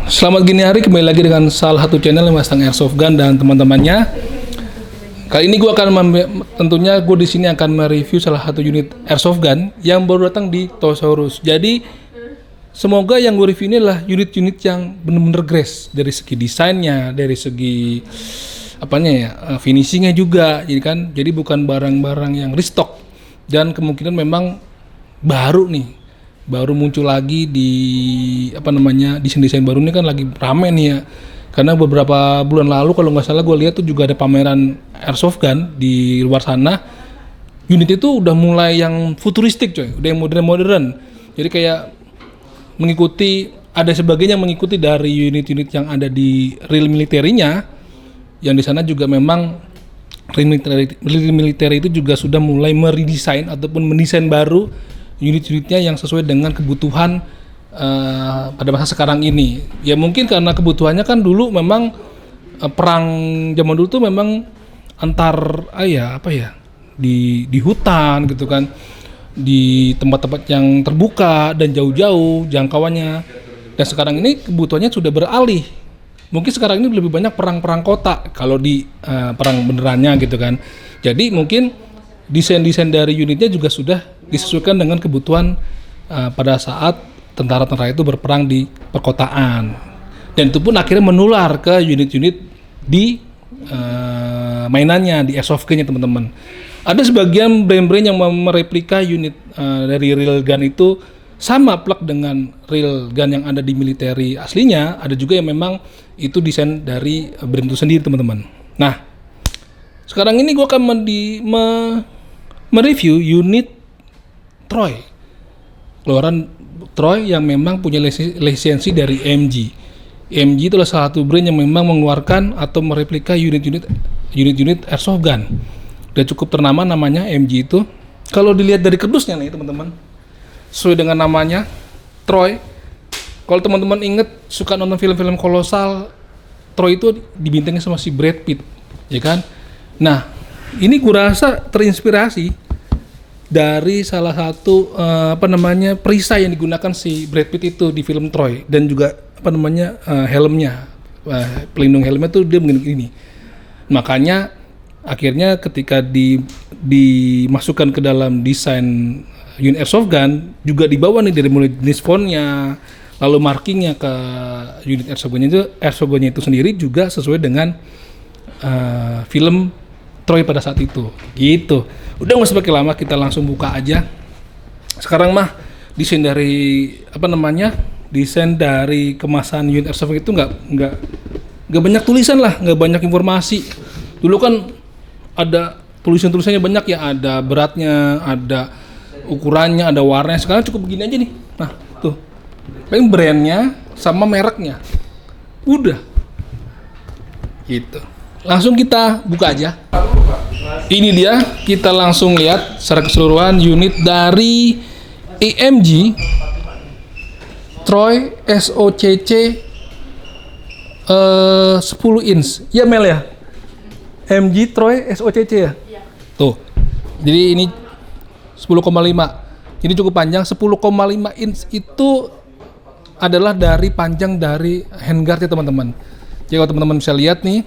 Selamat gini hari, kembali lagi dengan salah satu channel yang Mustang Airsoft Gun dan teman-temannya. Kali ini tentunya gue di sini akan mereview salah satu unit Airsoft Gun yang baru datang di Toys R Us. Jadi semoga yang gue review ini adalah unit-unit yang bener-bener grace dari segi desainnya, dari segi finishingnya juga. Jadi bukan barang-barang yang restock dan kemungkinan memang baru muncul lagi di desain-desain baru ini kan lagi rame nih ya, karena beberapa bulan lalu kalau nggak salah gue lihat tuh juga ada pameran Airsoft Gun di luar sana. Unit itu udah mulai yang futuristik coy, udah yang modern, jadi kayak ada sebagian yang mengikuti dari unit-unit yang ada di real militernya, yang di sana juga memang real militer itu juga sudah mulai meredesain ataupun mendesain baru unit-unitnya yang sesuai dengan kebutuhan pada masa sekarang ini. Ya mungkin karena kebutuhannya kan dulu memang perang zaman dulu tuh memang di hutan gitu kan, di tempat-tempat yang terbuka dan jauh-jauh jangkauannya. Dan sekarang ini kebutuhannya sudah beralih. Mungkin sekarang ini lebih banyak perang-perang kota kalau di perang benerannya gitu kan. Jadi mungkin desain-desain dari unitnya juga sudah disesuaikan dengan kebutuhan pada saat tentara-tentara itu berperang di perkotaan, dan itu pun akhirnya menular ke unit-unit di mainannya, di airsoft gun-nya teman-teman. Ada sebagian brand-brand yang mereplika unit dari real gun itu sama plug dengan real gun yang ada di military aslinya. Ada juga yang memang itu desain dari brand itu sendiri teman-teman. Nah, sekarang ini gue akan mereview unit Troy, keluaran Troy yang memang punya lisensi dari MG. MG itu adalah salah satu brand yang memang mengeluarkan atau mereplika unit-unit airsoft gun. Udah cukup ternama namanya MG itu. Kalau dilihat dari kerdusnya nih teman-teman, sesuai dengan namanya Troy. Kalau teman-teman inget suka nonton film-film kolosal, Troy itu dibintangi sama si Brad Pitt, ya kan? Nah, ini gue rasa terinspirasi dari salah satu perisai yang digunakan si Brad Pitt itu di film Troy, dan juga helmnya, pelindung helmnya tuh dia begini ini. Makanya akhirnya ketika dimasukkan ke dalam desain unit airsoft gun juga dibawa nih dari mulai jenis fontnya, lalu markingnya ke unit airsoft gunnya itu sendiri juga sesuai dengan film Troy pada saat itu, gitu. Udah nggak usah pakai lama, kita langsung buka aja. Sekarang mah desain dari kemasan unit airsoft itu nggak banyak tulisan lah, nggak banyak informasi. Dulu kan ada tulisannya banyak ya, ada beratnya, ada ukurannya, ada warnanya. Sekarang cukup begini aja nih. Nah tuh, paling brandnya sama mereknya, udah, gitu. Langsung kita buka aja. Ini dia, kita langsung lihat secara keseluruhan unit dari AMG Troy SOCC 10 inch. Ya Mel ya? AMG Troy SOCC ya? Tuh. Jadi ini 10,5. Ini cukup panjang. 10,5 inch itu adalah dari panjang dari handguard ya teman-teman. Jadi kalau teman-teman bisa lihat nih,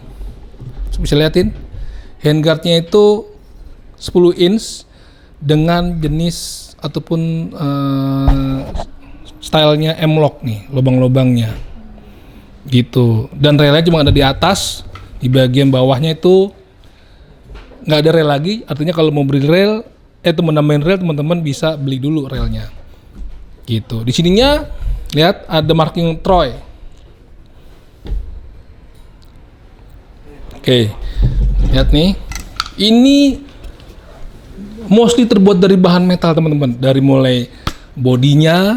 bisa liatin handguardnya itu 10 inch dengan jenis ataupun stylenya M-lock nih, lubang-lubangnya gitu. Dan relnya cuma ada di atas, di bagian bawahnya itu nggak ada rel lagi. Artinya kalau mau beli rel, nambahin rel, teman-teman bisa beli dulu relnya gitu. Di sininya lihat ada marking Troy. Oke, lihat nih, ini mostly terbuat dari bahan metal teman-teman. Dari mulai bodinya,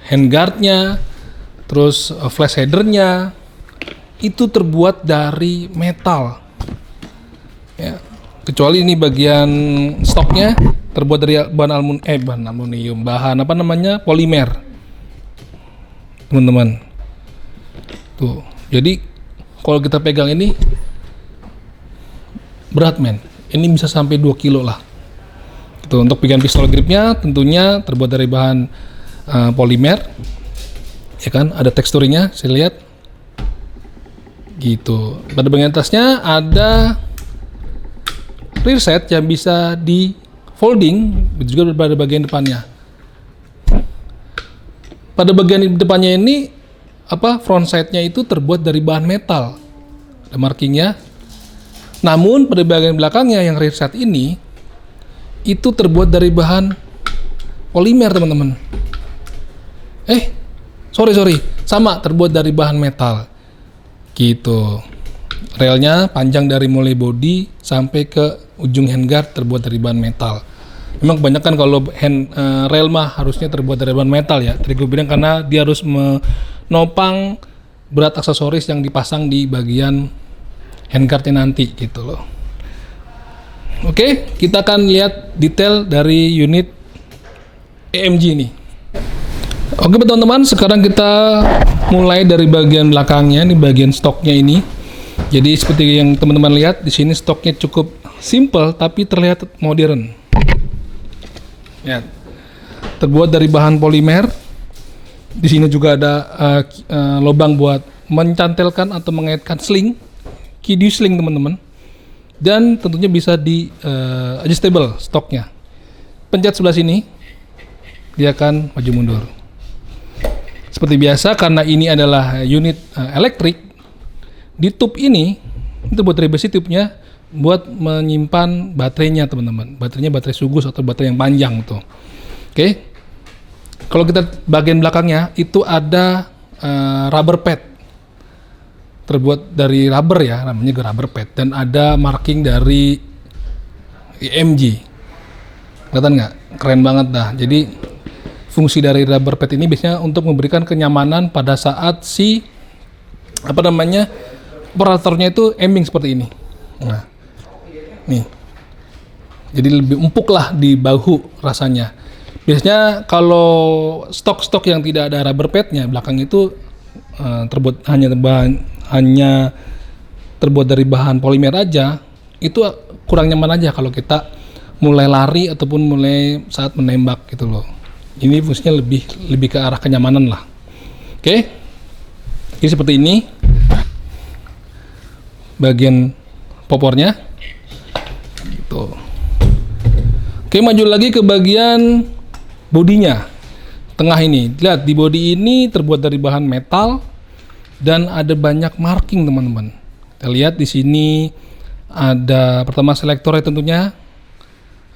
handguardnya, terus flash headernya, itu terbuat dari metal. Ya, kecuali ini bagian stoknya terbuat dari bahan polimer, teman-teman. Tuh, jadi kalau kita pegang ini berat men, ini bisa sampai 2 kilo lah. Gitu. Untuk bagian pistol gripnya tentunya terbuat dari bahan polimer. ya kan, ada teksturnya, saya lihat gitu. Pada bagian atasnya ada rear set yang bisa di folding, juga pada bagian depannya. Pada bagian depannya ini front side-nya itu terbuat dari bahan metal, ada markingnya. Namun pada bagian belakangnya yang rear set ini itu terbuat dari bahan polimer, teman-teman. Sorry, sama, terbuat dari bahan metal gitu. Relnya panjang dari mulai bodi sampai ke ujung handguard terbuat dari bahan metal. Memang kebanyakan kalau rel mah harusnya terbuat dari bahan metal ya. Tadi gue bilang karena dia harus menopang berat aksesoris yang dipasang di bagian handguardnya nanti gitu loh. Oke, kita akan lihat detail dari unit AMG ini. Oke teman-teman, sekarang kita mulai dari bagian belakangnya, ini bagian stoknya ini. Jadi seperti yang teman-teman lihat di sini stoknya cukup simple tapi terlihat modern. Ya, terbuat dari bahan polimer. Di sini juga ada lubang buat mencantelkan atau mengaitkan sling, kiddie sling teman-teman. Dan tentunya bisa di adjustable stoknya. Pencet sebelah sini, dia akan maju mundur. Seperti biasa, karena ini adalah unit elektrik, di tube ini itu baterai besi tube-nya buat menyimpan baterainya teman-teman. Baterainya baterai sugus atau baterai yang panjang tuh. Oke. Kalau kita bagian belakangnya itu ada rubber pad, terbuat dari rubber ya, namanya rubber pad, dan ada marking dari AMG. Kelihatan nggak? Keren banget dah. Jadi fungsi dari rubber pad ini biasanya untuk memberikan kenyamanan pada saat si operatornya itu aiming seperti ini. Nah, nih, jadi lebih empuk lah di bahu rasanya. Biasanya kalau stok-stok yang tidak ada rubber padnya belakang itu terbuat hanya terbuat dari bahan polimer aja, itu kurang nyaman aja kalau kita mulai lari ataupun mulai saat menembak gitu loh. Ini fungsinya lebih ke arah kenyamanan lah. Oke. Jadi seperti ini bagian popornya gitu. Oke, maju lagi ke bagian bodinya. Tengah ini. Lihat, di bodi ini terbuat dari bahan metal dan ada banyak marking, teman-teman. Kita lihat di sini ada pertama selektornya tentunya.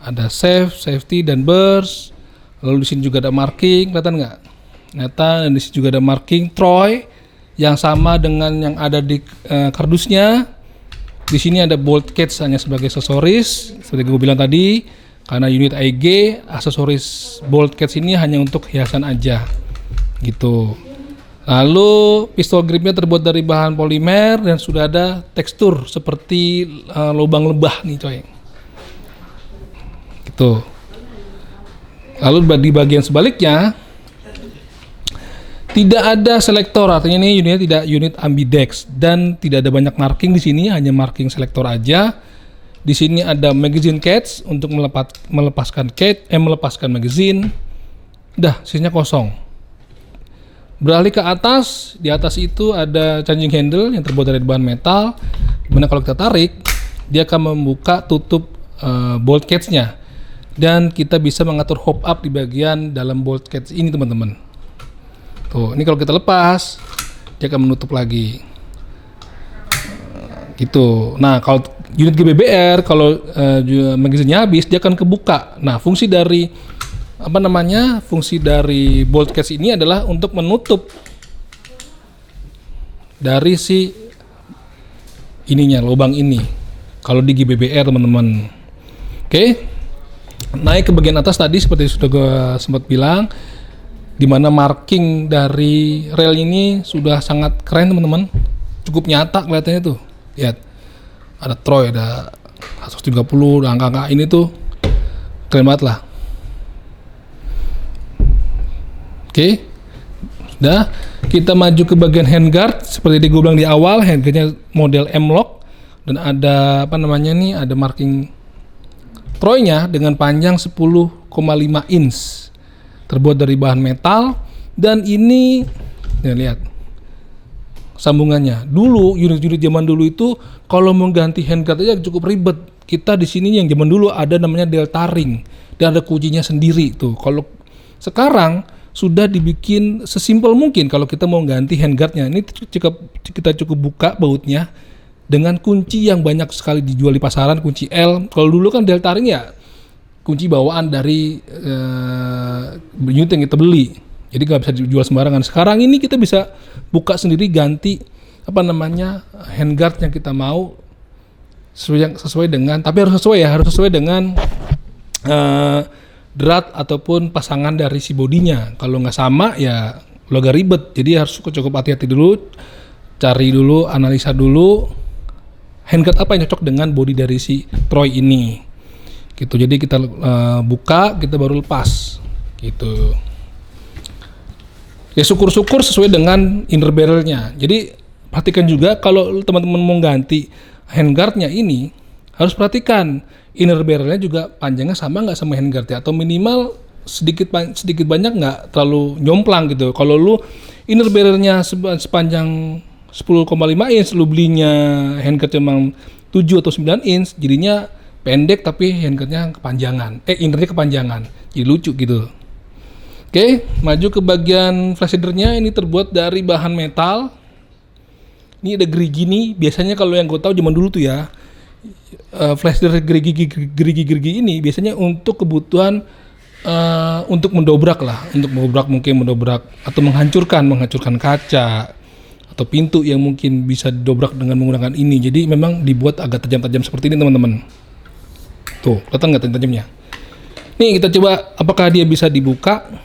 Ada safety dan burst. Lalu di sini juga ada marking, kelihatan nggak? Dan di sini juga ada marking Troy yang sama dengan yang ada di kardusnya. Di sini ada bolt cage hanya sebagai aksesoris, seperti gue bilang tadi, karena unit AEG aksesoris bolt cage ini hanya untuk hiasan aja, gitu. Lalu pistol gripnya terbuat dari bahan polimer dan sudah ada tekstur seperti lubang lebah nih coy, gitu. Lalu di bagian sebaliknya tidak ada selektor, artinya ini unitnya tidak unit ambidex dan tidak ada banyak marking di sini, hanya marking selektor aja. Di sini ada magazine catch untuk melepaskan magazine. Udah, sisanya kosong. Beralih ke atas, di atas itu ada charging handle yang terbuat dari bahan metal. Dimana kalau kita tarik, dia akan membuka tutup bolt catch-nya. Dan kita bisa mengatur hop up di bagian dalam bolt catch ini teman-teman. Tuh, ini kalau kita lepas, dia akan menutup lagi. Gitu. Nah, kalau unit GBBR, kalau magazinnya habis, dia akan kebuka. Nah, fungsi dari bolt catch ini adalah untuk menutup dari si ininya, lubang ini. Kalau di GBBR teman-teman. Oke. Naik ke bagian atas tadi seperti sudah gue sempat bilang, di mana marking dari rel ini sudah sangat keren teman-teman, cukup nyata kelihatannya tuh. Lihat, ada Troy, ada 130, angka-angka ini tuh keren banget lah. Oke, sudah kita maju ke bagian handguard seperti yang gue bilang di awal, handguardnya model M-Lock dan ada ada marking Troy-nya dengan panjang 10,5 inch terbuat dari bahan metal dan ini Nih lihat sambungannya. Dulu unit-unit zaman dulu itu kalau mau ganti handguard aja cukup ribet. Kita di sini yang zaman dulu ada namanya delta ring dan ada kuncinya sendiri tuh. Kalau sekarang sudah dibikin sesimpel mungkin kalau kita mau ganti handguardnya. Ini kita cukup buka bautnya dengan kunci yang banyak sekali dijual di pasaran, kunci L. Kalau dulu kan delta ring ya kunci bawaan dari unit yang kita beli. Jadi nggak bisa dijual sembarangan. Sekarang ini kita bisa buka sendiri, ganti handguard yang kita mau sesuai dengan, tapi harus sesuai dengan drat ataupun pasangan dari si bodinya. Kalau nggak sama ya lo agak ribet. Jadi harus cukup hati-hati dulu, cari dulu, analisa dulu handguard apa yang cocok dengan bodi dari si Troy ini. Gitu. Jadi kita buka, kita baru lepas. Gitu. Ya syukur-syukur sesuai dengan inner barrelnya. Jadi perhatikan juga kalau teman-teman mau ganti handguardnya ini, harus perhatikan inner barrelnya juga panjangnya sama nggak sama handguardnya, atau minimal sedikit banyak nggak terlalu nyomplang gitu. Kalau lu inner barrelnya sepanjang 10,5 inch, lu belinya handguard memang 7 atau 9 inch, jadinya pendek tapi handguardnya kepanjangan, innernya kepanjangan, jadi lucu gitu. Oke, maju ke bagian flash header-nya. Ini terbuat dari bahan metal. Ini ada gerigi nih. Biasanya kalau yang gue tahu zaman dulu tuh ya, flash header gerigi ini biasanya untuk kebutuhan untuk mendobrak lah, mungkin mendobrak atau menghancurkan kaca atau pintu yang mungkin bisa didobrak dengan menggunakan ini. Jadi memang dibuat agak tajam-tajam seperti ini teman-teman. Tuh, kelihatan nggak tajamnya? Nih kita coba apakah dia bisa dibuka.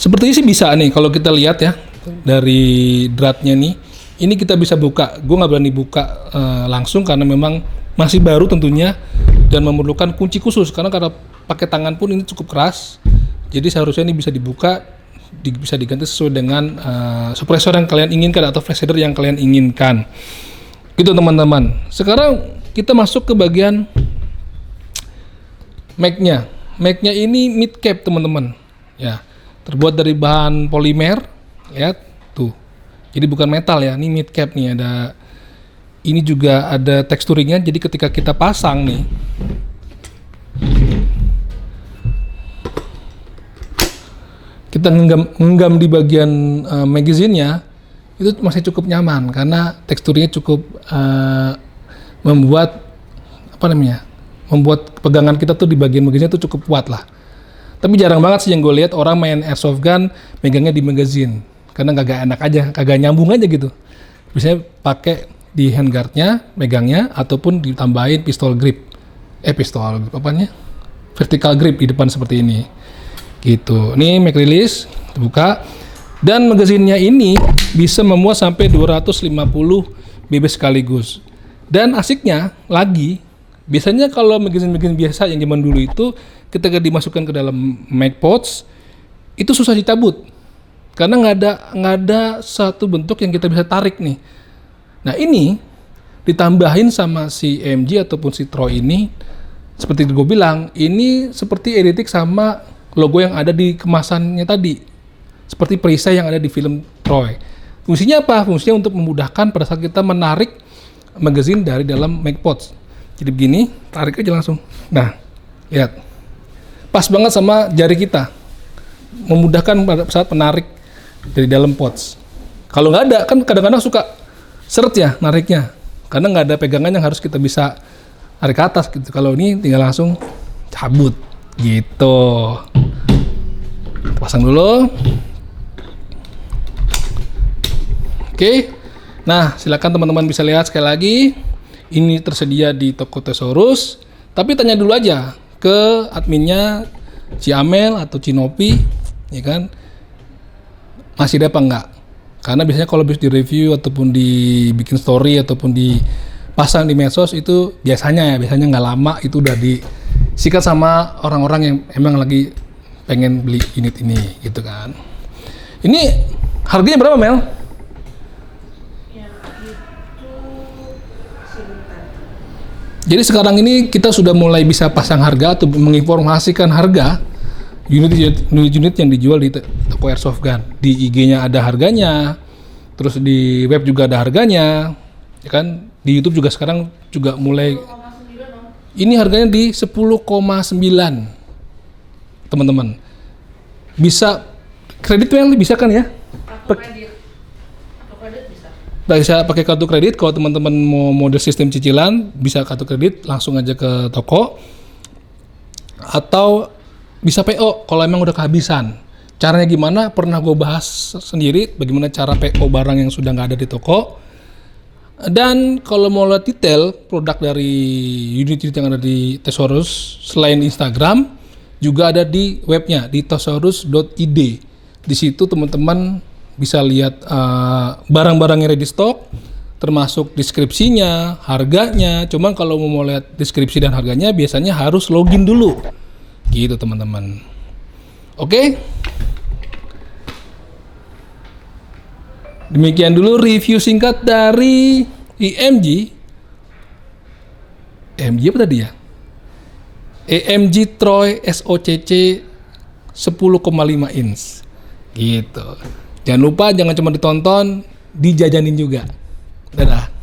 Sepertinya sih bisa nih kalau kita lihat ya dari dratnya nih. Ini kita bisa buka. Gue nggak berani buka langsung karena memang masih baru tentunya dan memerlukan kunci khusus karena pakai tangan pun ini cukup keras. Jadi seharusnya ini bisa dibuka, bisa diganti sesuai dengan suppressor yang kalian inginkan atau flash header yang kalian inginkan. Gitu teman-teman. Sekarang kita masuk ke bagian mag-nya. Mag-nya ini mid cap teman-teman. Ya. Terbuat dari bahan polimer, lihat tuh. Jadi bukan metal ya, ini mid cap nih ada. Ini juga ada teksturingnya. Jadi ketika kita pasang nih, kita ngenggam di bagian magazine-nya, itu masih cukup nyaman karena teksturnya cukup membuat pegangan kita tuh di bagian magazine tuh cukup kuat lah. Tapi jarang banget sih yang gue lihat orang main airsoft gun megangnya di magazine karena kagak enak aja, kagak nyambung aja gitu. Biasanya pakai di handguardnya, megangnya, ataupun ditambahin pistol grip, vertical grip di depan seperti ini. Gitu. Ini mag release, buka, dan magazinnya ini bisa memuat sampai 250 BB sekaligus. Dan asiknya lagi, biasanya kalau magazine biasa yang zaman dulu itu ketika dimasukkan ke dalam mag pouch itu susah dicabut karena nggak ada satu bentuk yang kita bisa tarik nih. Nah ini ditambahin sama si MG ataupun si Troy ini, seperti gue bilang, ini seperti identik sama logo yang ada di kemasannya tadi, seperti perisai yang ada di film Troy. Fungsinya apa? Fungsinya untuk memudahkan pada saat kita menarik magazine dari dalam mag pouch. Jadi begini, tarik aja langsung. Nah, lihat. Pas banget sama jari kita, memudahkan pada saat menarik dari dalam pouch. Kalau nggak ada, kan kadang-kadang suka seret ya nariknya, karena nggak ada pegangan yang harus kita bisa tarik ke atas gitu. Kalau ini tinggal langsung cabut gitu. Pasang dulu. Oke. Nah, silakan teman-teman bisa lihat sekali lagi. Ini tersedia di toko Thesaurus. Tapi tanya dulu aja ke adminnya Ciamel atau Cinopi, ya kan, masih ada apa enggak? Karena biasanya kalau habis di review ataupun dibikin story ataupun dipasang di medsos itu biasanya nggak lama itu udah disikat sama orang-orang yang emang lagi pengen beli unit ini gitu kan. Ini harganya berapa, Mel? Jadi sekarang ini kita sudah mulai bisa pasang harga atau menginformasikan harga unit-unit yang dijual di toko airsoft gun. Di IG-nya ada harganya, terus di web juga ada harganya, ya kan? Di YouTube juga sekarang juga mulai. Ini harganya di 10,9, teman-teman. Bisa kredit yang bisa kan ya? Bisa pakai kartu kredit. Kalau teman-teman mau model sistem cicilan, bisa kartu kredit langsung aja ke toko, atau bisa PO kalau emang udah kehabisan. Caranya gimana? Pernah gue bahas sendiri bagaimana cara PO barang yang sudah nggak ada di toko. Dan kalau mau lihat detail produk dari unit-unit yang ada di Thesaurus selain Instagram, juga ada di webnya di thesaurus.id. Di situ teman-teman bisa lihat barang-barang yang ready stock, termasuk deskripsinya, harganya. Cuman kalau mau lihat deskripsi dan harganya biasanya harus login dulu. Gitu teman-teman. Oke. Demikian dulu review singkat dari EMG. EMG apa tadi ya? EMG Troy SOCC 10,5 inch. Gitu. Jangan lupa, jangan cuma ditonton, dijajanin juga. Dadah.